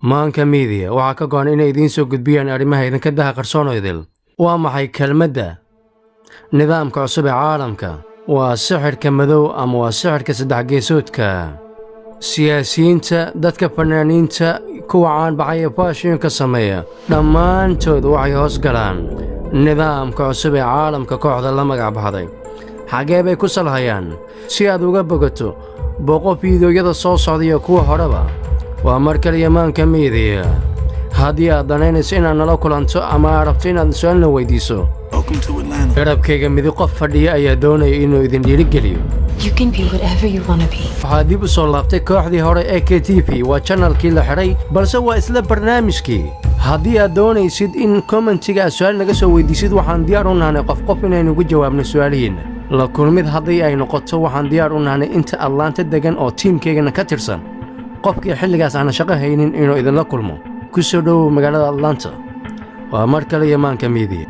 maanka miidiya waxaa ka go'an inay idiin soo gudbiyaan arrimaha idinka daha qarsoon oo idil. waa maxay kelmadda nidaamka cusub ee caalamka? waa sixirka madow ama waa sixirka saddex geesoodka. siyaasiyiinta, dadka fanaaniinta, kuwa caanbaxay ee faashiyonka sameeya dhammaantood waxay hoos galaan nidaamka cusub ee caalamka kooxda la magac baxday. xaggee bay ku salhayaan? si aad uga bogato booqo fiidiyoyada soo socda iyo kuwa horeba. waa mar kaliya maanka miidiya. haddii aad danaynayso inaad nala kulanto ama aad rabto inaad su'aalna weydiiso, garabkayga midig qof fadhiya ayaa doonaya inuu idin dhiirigeliyo. waxaa dib u soo laabtay kooxdii hore ee KTV. waa janalkii la xidhay balse waa isla barnaamijkii. haddii aad doonaysid in kommentiga aad su'aal naga soo weydiisid, waxaan diyaar u nahnay qof inaynugu jawaabno su'aalihiinna. la kulmid haddii ay noqoto, waxaan diyaar u nahnay inta Atlanta degan oo tiimkaygana ka tirsan qofkii xilligaas aan shaqo haynin inuu idinla kulmo. ku soo dhowow magaalada Atlanta. waa mar kale iyo maanka miidiya.